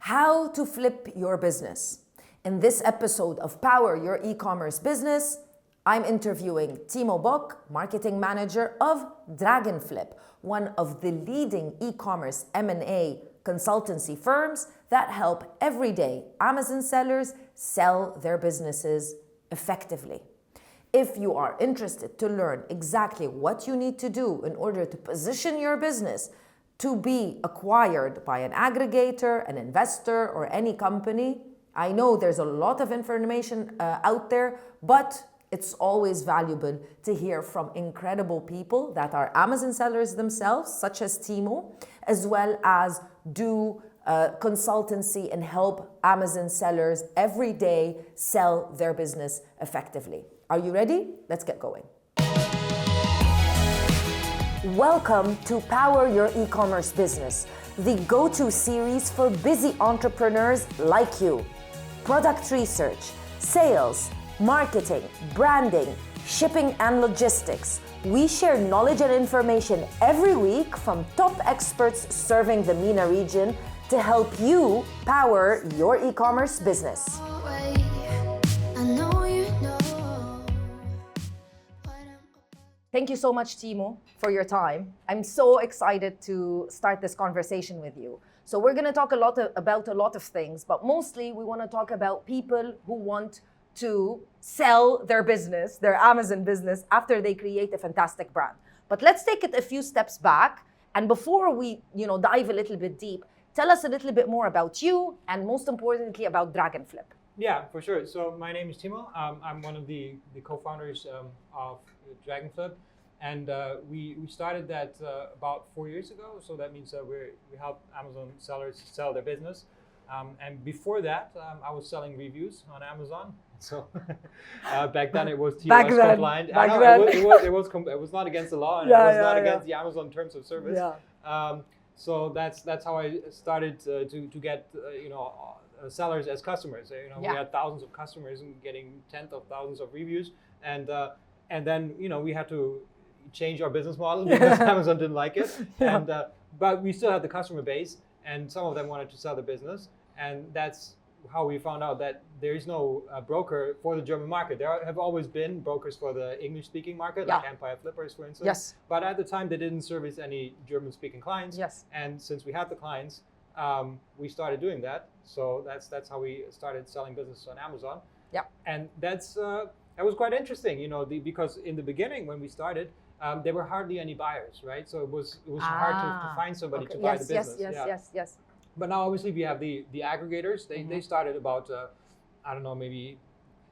How to flip your business. In this episode of Power Your E-commerce Business, I'm interviewing Timo Bock, marketing manager of DragonFlip, one of the leading e-commerce M&A consultancy firms that help everyday Amazon sellers sell their businesses effectively. If you are interested to learn exactly what you need to do in order to position your business to be acquired by an aggregator, an investor, or any company, I know there's a lot of information out there, but it's always valuable to hear from incredible people that are Amazon sellers themselves, such as Timo, as well as do consultancy and help Amazon sellers every day sell their business effectively. Are you ready? Let's get going. Welcome to Power Your E-commerce Business, the go-to series for busy entrepreneurs like you. Product research, sales, marketing, branding, shipping and logistics. We share knowledge and information every week from top experts serving the MENA region to help you power your e-commerce business. Thank you so much, Timo, for your time. I'm so excited to start this conversation with you. So we're going to talk about a lot of things, but mostly we want to talk about people who want to sell their business, their Amazon business, after they create a fantastic brand. But let's take it a few steps back. And before we dive a little bit deep, tell us a little bit more about you and most importantly about DragonFlip. Yeah, for sure. So my name is Timo. I'm one of the co-founders of DragonFlip. And we started that about 4 years ago. So that means we help Amazon sellers sell their business. And before that, I was selling reviews on Amazon. So back then it was TOS compliant. It was not against the law, and it was not against the Amazon terms of service. Yeah. So that's how I started to get sellers as customers. We had thousands of customers and getting tens of thousands of reviews, and then we had to change our business model because Amazon didn't like it. And but we still had the customer base, and some of them wanted to sell the business, and that's how we found out that there is no broker for the German market. There have always been brokers for the English-speaking market, like Empire Flippers, for instance. Yes. But at the time, they didn't service any German-speaking clients. Yes. And since we had the clients, we started doing that. So that's how we started selling business on Amazon. Yeah. And that was quite interesting, because in the beginning when we started, there were hardly any buyers, right? So it was hard to find somebody to buy the business. Yes. But now obviously we have the aggregators. They started about, I don't know, maybe,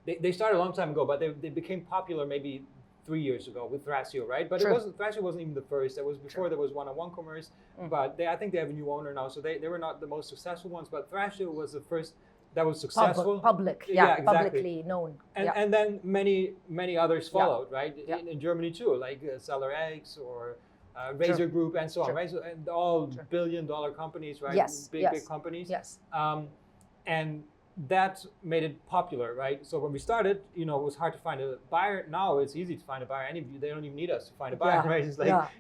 they started a long time ago, but they became popular maybe 3 years ago with Thrasio, right? But Thrasio wasn't even the first. There was before there was one-on-one commerce, but I think they have a new owner now, so they were not the most successful ones, but Thrasio was the first that was successful. Exactly. Publicly known. And then many others followed, right? In Germany too, like Seller X or Razor Group and so on, right? So, and all billion-dollar companies, right? Big companies. Yes. And that made it popular, right? So when we started, it was hard to find a buyer. Now it's easy to find a buyer. They don't even need us to find a buyer, right? It's like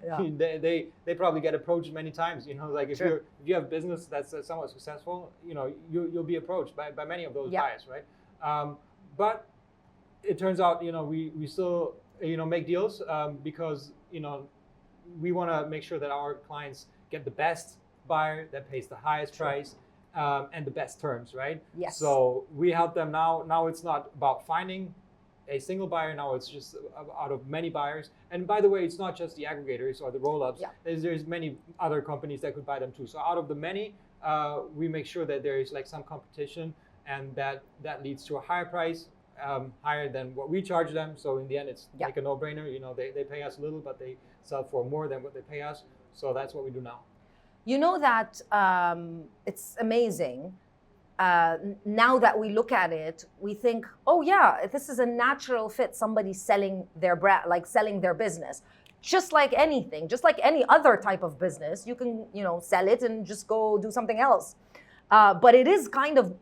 they probably get approached many times. Like if you have business that's somewhat successful, you'll be approached by many of those buyers, right? But it turns out, we still make deals because we want to make sure that our clients get the best buyer that pays the highest price. And the best terms, right? Yes. So we help them now. Now it's not about finding a single buyer. Now it's just out of many buyers. And by the way, it's not just the aggregators or the roll-ups. Yeah. There's many other companies that could buy them too. So out of the many, we make sure that there is like some competition, and that leads to a higher price, higher than what we charge them. So in the end, it's like a no-brainer. They pay us a little, but they sell for more than what they pay us. So that's what we do now. You know that it's amazing. Now that we look at it, we think, oh yeah, this is a natural fit. Somebody selling their brand, like selling their business, just like anything, just like any other type of business. You can, sell it and just go do something else. But it is kind of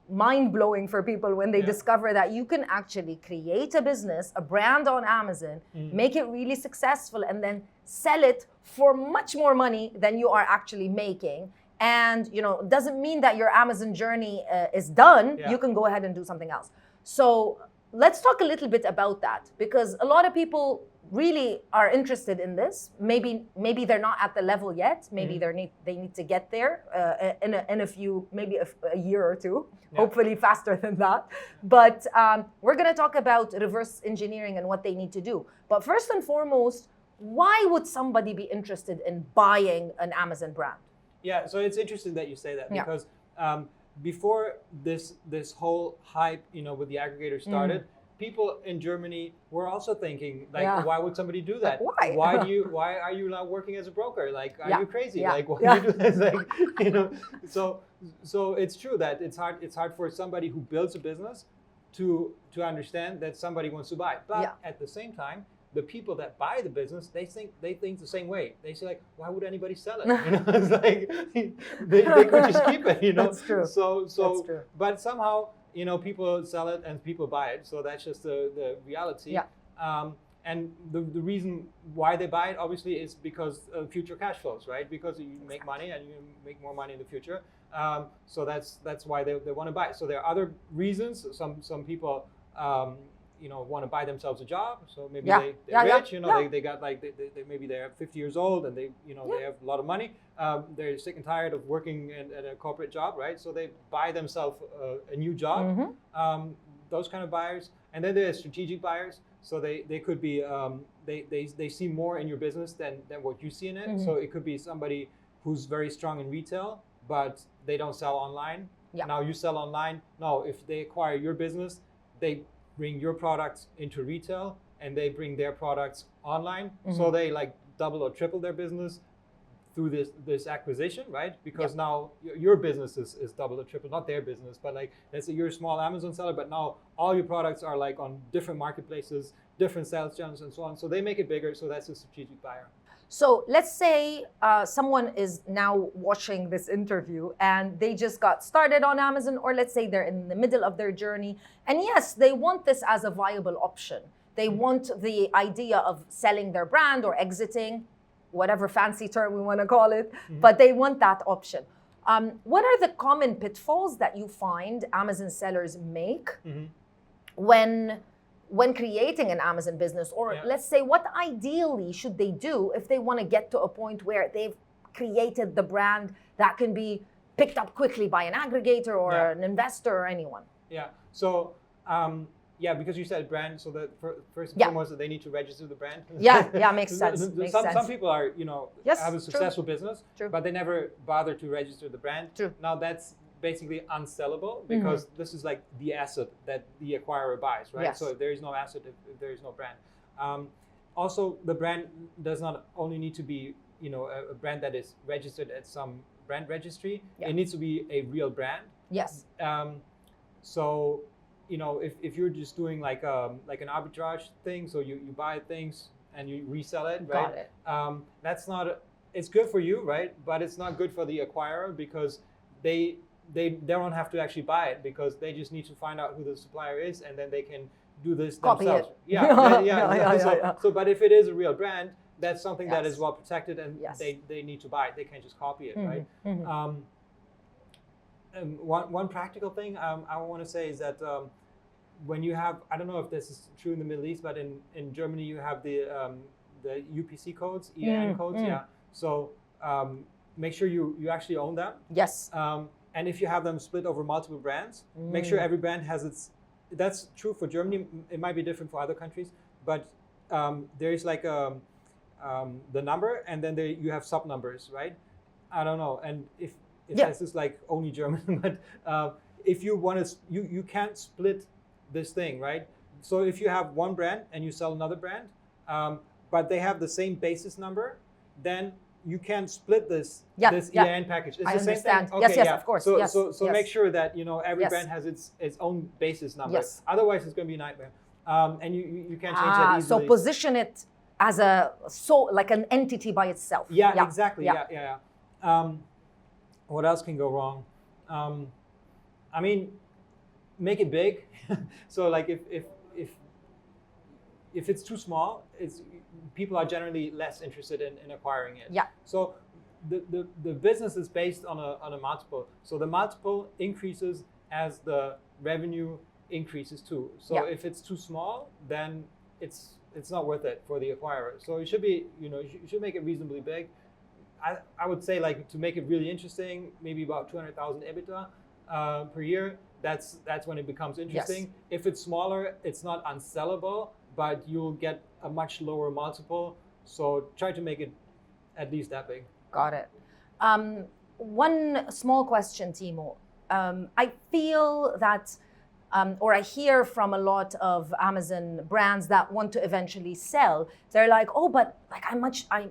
mind-blowing for people when they discover that you can actually create a business, a brand on Amazon, make it really successful, and then sell it for much more money than you are actually making. and doesn't mean that your Amazon journey is done. Yeah. You can go ahead and do something else. So let's talk a little bit about that, because a lot of people really are interested in this. Maybe they're not at the level yet. Maybe they need to get there in a few, maybe a year or two. Yeah. Hopefully faster than that. But we're going to talk about reverse engineering and what they need to do. But first and foremost, why would somebody be interested in buying an Amazon brand? Yeah, so it's interesting that you say that, Yeah. because before this whole hype, with the aggregator started, people in Germany were also thinking, like, Yeah. why would somebody do that? Like, why? Why are you not working as a broker? Like, are Yeah. you crazy? Yeah. Like, why Yeah. do you do this? Like, so it's true that it's hard for somebody who builds a business to understand that somebody wants to buy. But Yeah. at the same time, the people that buy the business, they think the same way. They say, like, why would anybody sell it? It's like they could just keep it. That's true. So That's true. but somehow, people sell it and people buy it. So that's just the reality. Yeah. And the reason why they buy it, obviously, is because of future cash flows, right? Because you make money and you make more money in the future. So that's why they want to buy it. So there are other reasons. Some people want to buy themselves a job. So maybe Yeah. they're Yeah, rich. yeah. They got like they maybe they're 50 years old and they have a lot of money. They're sick and tired of working at a corporate job, right? So they buy themselves a new job. Those kind of buyers. And then there's strategic buyers. So they could be they see more in your business than what you see in it. So it could be somebody who's very strong in retail, but they don't sell online. Yeah. Now you sell online. No, if they acquire your business, they bring your products into retail and they bring their products online. So they like double or triple their business through this acquisition, right? Because now your business is double or triple, not their business, but like, let's say you're a small Amazon seller, but now all your products are like on different marketplaces, different sales channels and so on. So they make it bigger. So that's a strategic buyer. So let's say someone is now watching this interview and they just got started on Amazon, or let's say they're in the middle of their journey. And yes, they want this as a viable option. They want the idea of selling their brand or exiting, whatever fancy term we want to call it, but they want that option. What are the common pitfalls that you find Amazon sellers make when creating an Amazon business? Or let's say, what ideally should they do if they want to get to a point where they've created the brand that can be picked up quickly by an aggregator or an investor or anyone? Yeah. So because you said brand, so that first and foremost, that they need to register the brand. Yeah, makes sense. Some people are, have a successful business, True. but they never bother to register the brand. True. Now that's basically unsellable because this is like the asset that the acquirer buys, right? Yes. So if there is no asset, if there is no brand. Also, the brand does not only need to be, a brand that is registered at some brand registry. Yeah. It needs to be a real brand. Yes. So, if you're just doing like an arbitrage thing, so you buy things and you resell it, right? Got it. That's not. It's good for you, right? But it's not good for the acquirer because they don't have to actually buy it because they just need to find out who the supplier is and then they can do this Copy themselves. it. Yeah. So, but if it is a real brand, that's something that is well protected and they need to buy it. They can't just copy it, right? One practical thing I want to say is that when you have, I don't know if this is true in the Middle East, but in Germany you have the UPC codes, EAN codes, So make sure you actually own them. Yes. And if you have them split over multiple brands, make sure every brand has its. That's true for Germany. It might be different for other countries, but there is like the number, and then you have sub numbers, right? I don't know, and if this is like only German, but if you want to, you can't split this thing, right? So if you have one brand and you sell another brand, but they have the same basis number, then you can split this EAN package. It's I the same understand. thing. Okay, yes, of course. So yes, so make sure that every Yes. brand has its own basis number. Yes. Otherwise, it's going to be a nightmare. And you can't change that So easily. position it as like an entity by itself. Yeah, exactly. Yeah. What else can go wrong? I mean, make it big. So like if it's too small, people are generally less interested in acquiring it. Yeah. So the business is based on a multiple. So the multiple increases as the revenue increases too. So if it's too small, then it's not worth it for the acquirer. So it should be, you should make it reasonably big. I would say, like, to make it really interesting, maybe about 200,000 EBITDA per year. That's when it becomes interesting. Yes. If it's smaller, it's not unsellable, but you'll get a much lower multiple. So try to make it at least that big. Got it. One small question, Timo. I feel that, or I hear from a lot of Amazon brands that want to eventually sell. They're like, oh, but like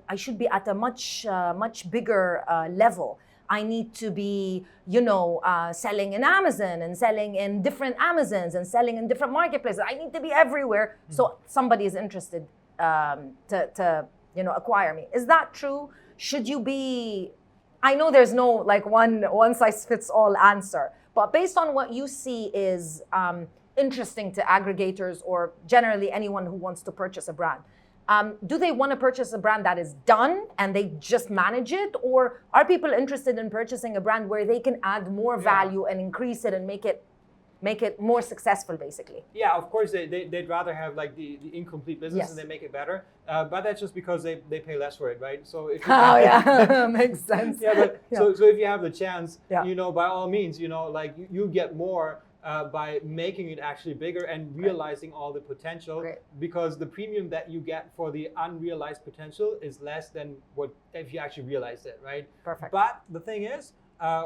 I should be at a much bigger level. I need to be, selling in Amazon and selling in different Amazons and selling in different marketplaces. I need to be everywhere. So somebody is interested to acquire me. Is that true? Should you be? I know there's no like one size fits all answer, but based on what you see is interesting to aggregators or generally anyone who wants to purchase a brand, do they want to purchase a brand that is done and they just manage it, or are people interested in purchasing a brand where they can add more value and increase it and make it more successful, basically? Yeah, of course they'd rather have like the incomplete business and they make it better. But that's just because they pay less for it, right? So if you makes sense. So if you have the chance, by all means, like you get more by making it actually bigger and realizing all the potential. Because the premium that you get for the unrealized potential is less than what if you actually realize it, right? Perfect. But the thing is,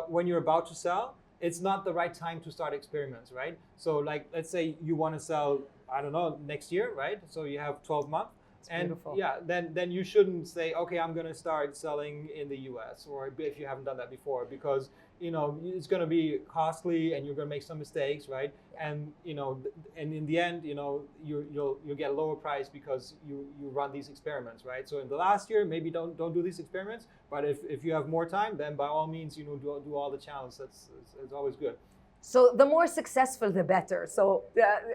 when you're about to sell, it's not the right time to start experiments, right? So like, let's say you want to sell, I don't know, next year, right? So you have 12 months. And beautiful. Then you shouldn't say, okay, I'm going to start selling in the US, or if you haven't done that before, because it's going to be costly and you're going to make some mistakes, right? And and in the end, you'll get a lower price because you run these experiments, right? So in the last year, maybe don't do these experiments, but if you have more time, then by all means, do all the channels. It's always good. So the more successful, the better. So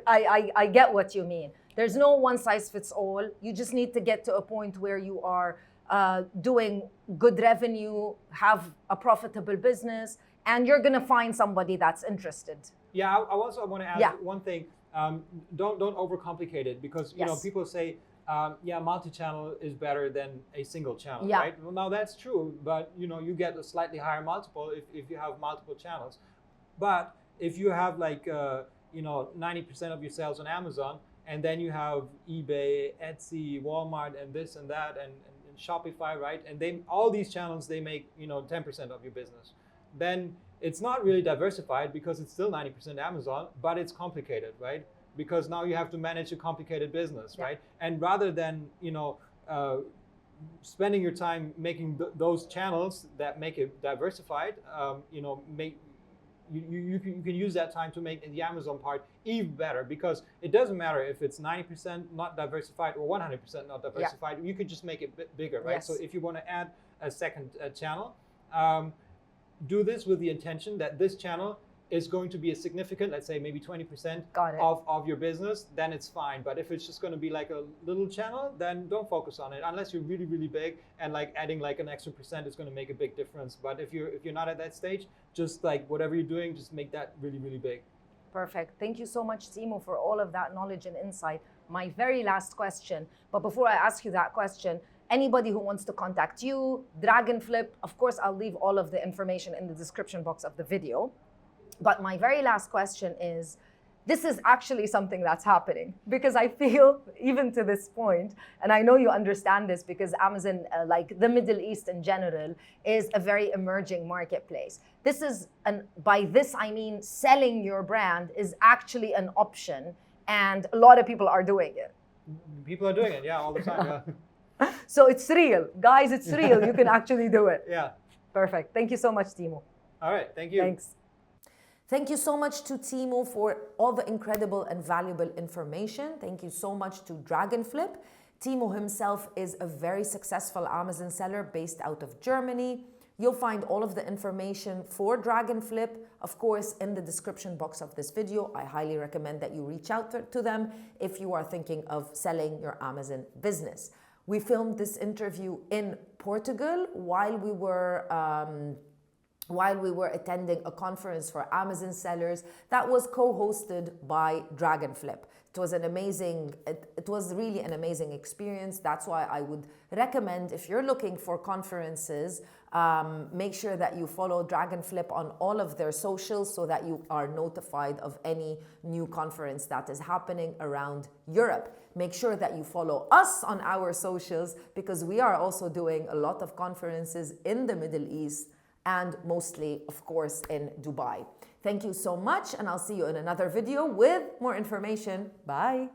I get what you mean. There's no one size fits all. You just need to get to a point where you are doing good revenue, have a profitable business, and you're gonna find somebody that's interested. Yeah, I also want to add one thing. Don't overcomplicate it, because people say, multi-channel is better than a single channel, right? Well, now that's true, but you get a slightly higher multiple if you have multiple channels. But if you have like 90% of your sales on Amazon, and then you have eBay, Etsy, Walmart, and this and that, and Shopify, right? And all these channels, they make 10% of your business. Then it's not really diversified, because it's still 90% Amazon, but it's complicated, right? Because now you have to manage a complicated business, right? And rather than spending your time making those channels that make it diversified, you can use that time to make the Amazon part even better, because it doesn't matter if it's 90% not diversified or 100% not diversified. You could just make it bigger, right? So if you want to add a second channel, do this with the intention that this channel is going to be a significant, let's say maybe 20% of your business, then it's fine. But if it's just going to be like a little channel, then don't focus on it, unless you're really, really big, and like adding like an extra percent is going to make a big difference. But if you're not at that stage, just like whatever you're doing, just make that really, really big. Perfect. Thank you so much, Timo, for all of that knowledge and insight. My very last question, but before I ask you that question, anybody who wants to contact you, DragonFlip, of course, I'll leave all of the information in the description box of the video. But my very last question is, this is actually something that's happening, because I feel even to this point, and I know you understand this because Amazon, like the Middle East in general, is a very emerging marketplace. This is, by this I mean selling your brand is actually an option, and a lot of people are doing it. People are doing it, all the time. So it's real. Guys, it's real. You can actually do it. Perfect. Thank you so much, Timo. All right, thank you. Thanks. Thank you so much to Timo for all the incredible and valuable information. Thank you so much to DragonFlip. Timo himself is a very successful Amazon seller based out of Germany. You'll find all of the information for DragonFlip, of course, in the description box of this video. I highly recommend that you reach out to them if you are thinking of selling your Amazon business. We filmed this interview in Portugal while we were attending a conference for Amazon sellers that was co-hosted by DragonFlip. It was really an amazing experience. That's why I would recommend, if you're looking for conferences, make sure that you follow DragonFlip on all of their socials so that you are notified of any new conference that is happening around Europe. Make sure that you follow us on our socials because we are also doing a lot of conferences in the Middle East and mostly, of course, in Dubai. Thank you so much, and I'll see you in another video with more information. Bye.